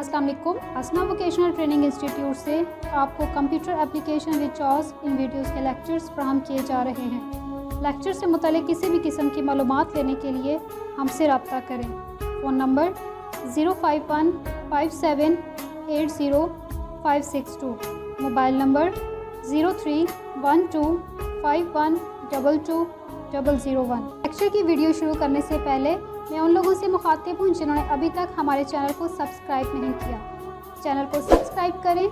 अस्सलाम वालेकुम। हसना vocational training institute से आपको computer application with choice in videos के लेक्चर्स फराहम किए जा रहे हैं। लेक्चर से मुतालिक किसी भी किस्म की मालूमात लेने के लिए हमसे रब्ता करें। Phone number 05157805562, mobile number 0312512201। Lecture की वीडियो शुरू करने से पहले मैं उन लोगों से मुखातिब हूँ जिन्होंने अभी तक हमारे चैनल को सब्सक्राइब नहीं किया। चैनल को सब्सक्राइब करें,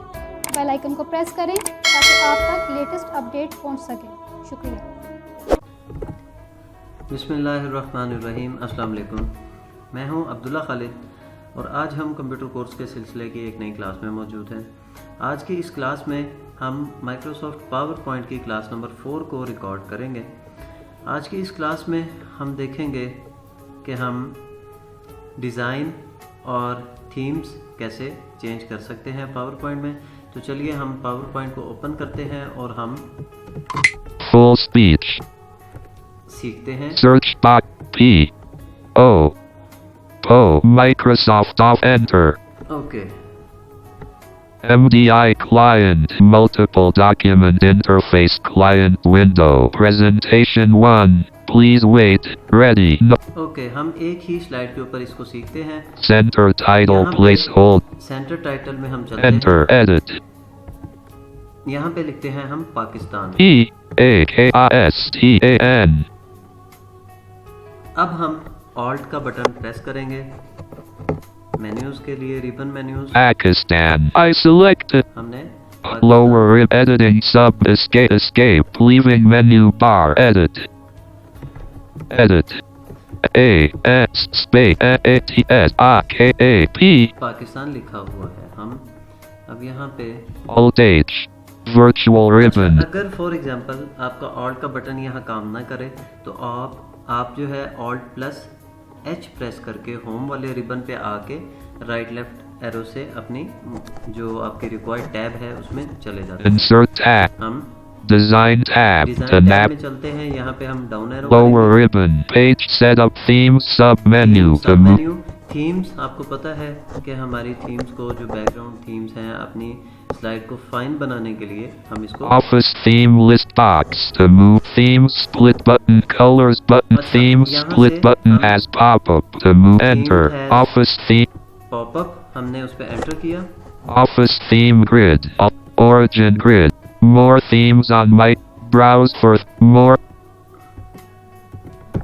बेल आइकन को प्रेस करें ताकि आप तक लेटेस्ट अपडेट पहुँच सके। शुक्रिया। बिस्मिल्लाहिर्रहमानिर्रहीम। अस्सलाम वालेकुम। मैं हूं अब्दुल्ला खालिक और आज हम कंप्यूटर कोर्स के सिलसिले की एक नई क्लास में मौजूद हैं। आज की इस क्लास में हम माइक्रोसॉफ्ट पावर पॉइंट की क्लास नंबर 4 को रिकॉर्ड करेंगे। आज की इस क्लास में हम देखेंगे कि हम डिज़ाइन और थीम्स कैसे चेंज कर सकते हैं पावर पॉइंट में। तो चलिए हम पावर पॉइंट को ओपन करते हैं और हम Full speech. सीखते हैं। Search box P O PO Microsoft off enter. Okay, MDI client multiple document interface client window presentation 1. Please wait. Ready. No. Okay, हम एक ही स्लाइड के ऊपर इसको सीखते हैं। Center title यहाँ पे place hold. सेंटर टाइटल में हम चलते Enter हैं। edit. यहाँ पे लिखते हैं हम पाकिस्तान। PAKISTAN. अब हम ऑल्ट का बटन प्रेस करेंगे। मेन्यूज के लिए ribbon menus Pakistan. I selected. हमने Lower rib editing sub escape leaving menu bar edit. Edit. A S space A T S I K A P Pakistan लिखा हुआ है। हम अब यहाँ पे Alt H virtual ribbon अगर फॉर एग्जांपल आपका ऑल्ट का बटन यहाँ काम ना करे तो आप जो है ऑल्ट प्लस एच प्रेस करके होम वाले रिबन पे आके राइट लेफ्ट एरो से अपनी जो आपके रिक्वायर्ड टैब है उसमें चले जाते हैं। insert tab हम design tab design to tab nav में चलते हैं। यहाँ पे हम down arrow lower ribbon page setup themes sub menu to move menu themes. आपको पता है कि हमारी थीम्स को जो बैकग्राउंड थीम्स हैं अपनी स्लाइड को फाइन बनाने के लिए हम इसको office theme list box to move themes split button colors button theme यहाँ split से button हम as pop up to move enter है। office theme पॉपअप हमने उस पर एंटर किया। office theme grid origin grid more themes on my browse for more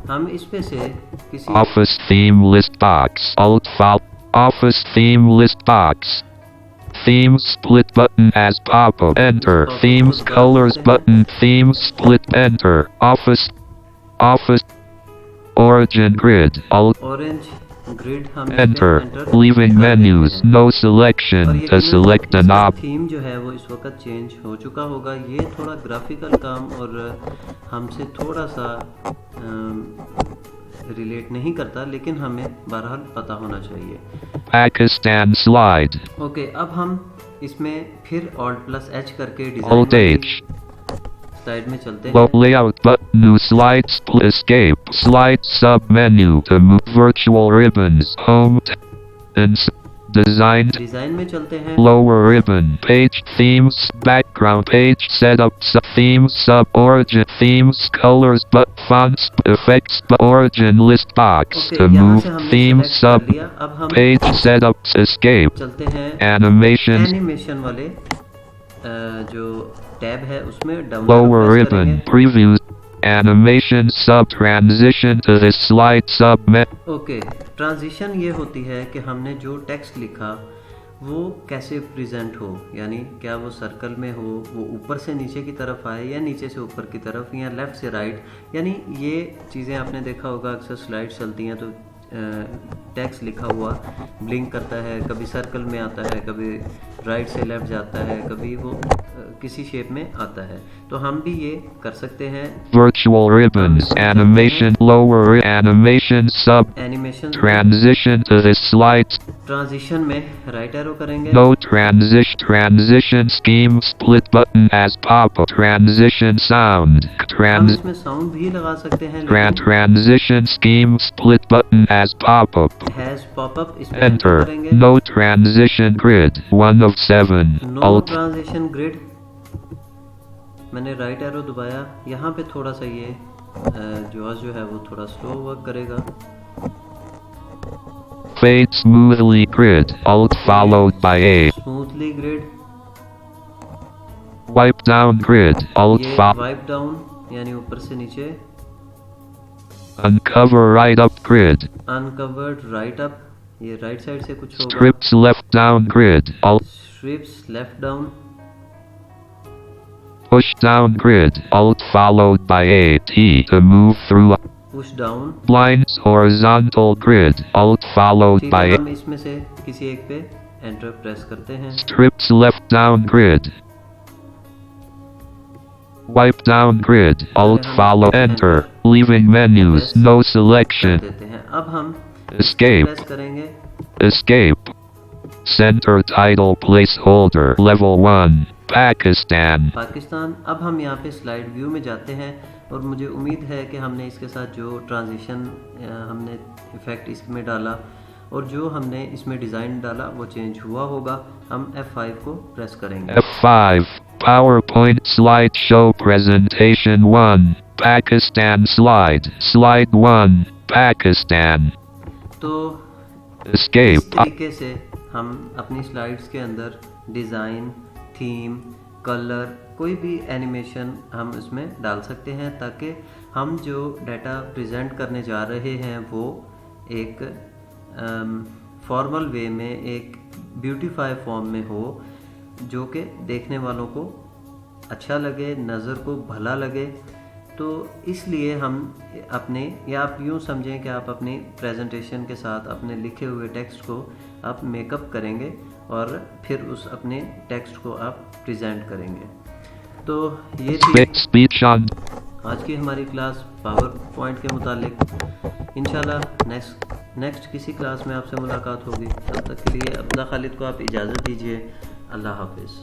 हम इस पे से किसी office theme list box alt file office theme list box themes split button as pop up enter themes colors button themes split enter office origin grid alt orange grid हम enter leaving menus no selection to select a knob theme जो है वो इस वक्त change हो चुका होगा। ये थोड़ा ग्राफिकल काम और हमसे थोड़ा सा रिलेट नहीं करता, लेकिन हमें बहरहाल पता होना चाहिए। Pakistan slide ओके, अब हम इसमें फिर ऑल्ट प्लस एच करके alt डिजाइन H स्लाइड में चलते low हैं। layout button new slide split escape slide sub menu to move virtual ribbons home and design design में चलते हैं। lower ribbon page themes background page setup themes sub origin themes colors but fonts effects origin list box okay, to यहाँ move से हमने themes select sub कर लिया। अब हम page setups escape चलते हैं animations एनिमेशन वाले जो टैब है उसमें down lower ribbon previews animation sub transition to this slide sub okay, transition ये होती है कि हमने जो टेक्स्ट लिखा वो कैसे प्रेजेंट हो, यानी क्या वो सर्कल में हो, वो ऊपर से नीचे की तरफ आए या नीचे से ऊपर की तरफ या लेफ़्ट से राइट। यानी ये चीज़ें आपने देखा होगा अक्सर स्लाइड्स चलती हैं तो टेक्स्ट लिखा हुआ ब्लिंक करता है, कभी सर्कल में आता है, कभी राइट से लेफ़्ट जाता है, कभी वो किसी शेप में आता है। तो हम भी ये कर सकते हैं। Virtual ribbons, animation, lower animation, sub, animation transition to this slide, transition में राइट एरो करेंगे। no transition scheme, split button as pop-up, transition sound, हम इसमें साउंड भी लगा सकते हैं, transition scheme, split button as pop-up, has popup इसमें enter, करेंगे। no transition grid, 1 of 7, नो alt, ट्रांजिशन ग्रिड, मैंने राइट एरो दबाया, यहाँ पे थोड़ा सा ये जो है वो थोड़ा स्लो वर्क करेगा। fade smoothly grid, alt followed by A, smoothly grid, wipe down grid, alt ये follow, वाइप डाउन यानी ऊपर से नीचे, uncover right up grid, uncovered right up, ये राइट साइड से कुछ होगा। strips left down grid, alt, strips left down, push down grid, alt followed by A, T to move through, push down, blinds horizontal grid, alt followed ठीक by है। A, हम इसमें से किसी एक पे एंटर प्रेस करते हैं। strips left down grid, wipe down grid, alt follow enter, leaving menus, no कर selection, देते हैं। अब हम escape, प्रेस करेंगे, escape, center title placeholder, level 1, Pakistan, Pakistan. अब हम यहाँ पे स्लाइड व्यू में जाते हैं और मुझे उम्मीद है कि हमने इसके साथ जो ट्रांजिशन हमने इफ़ेक्ट इसमें डाला और जो हमने इसमें डिज़ाइन डाला वो चेंज हुआ होगा। हम F5 को प्रेस करेंगे। F5, PowerPoint slideshow presentation 1, Pakistan slide, slide 1, Pakistan, तो इस escape, तरीके से हम अपनी स्लाइड्स के अंदर डिज़ाइन, थीम, कलर, कोई भी एनिमेशन हम इसमें डाल सकते हैं ताकि हम जो डाटा प्रेजेंट करने जा रहे हैं वो एक फॉर्मल वे में, एक ब्यूटीफाई फॉर्म में हो, जो कि देखने वालों को अच्छा लगे, नज़र को भला लगे। तो इसलिए हम अपने, या आप यूँ समझें कि आप अपनी प्रेजेंटेशन के साथ अपने लिखे हुए टेक्स्ट को आप मेकअप करेंगे और फिर उस अपने टेक्स्ट को आप प्रेजेंट करेंगे। तो ये थी speech on, आज की हमारी क्लास पावर पॉइंट के मुतालिक। इंशाल्लाह नेक्स्ट किसी क्लास में आपसे मुलाकात होगी। तब तक के लिए अब्दुल्ला खालिद को आप इजाज़त दीजिए। अल्लाह हाफिज़।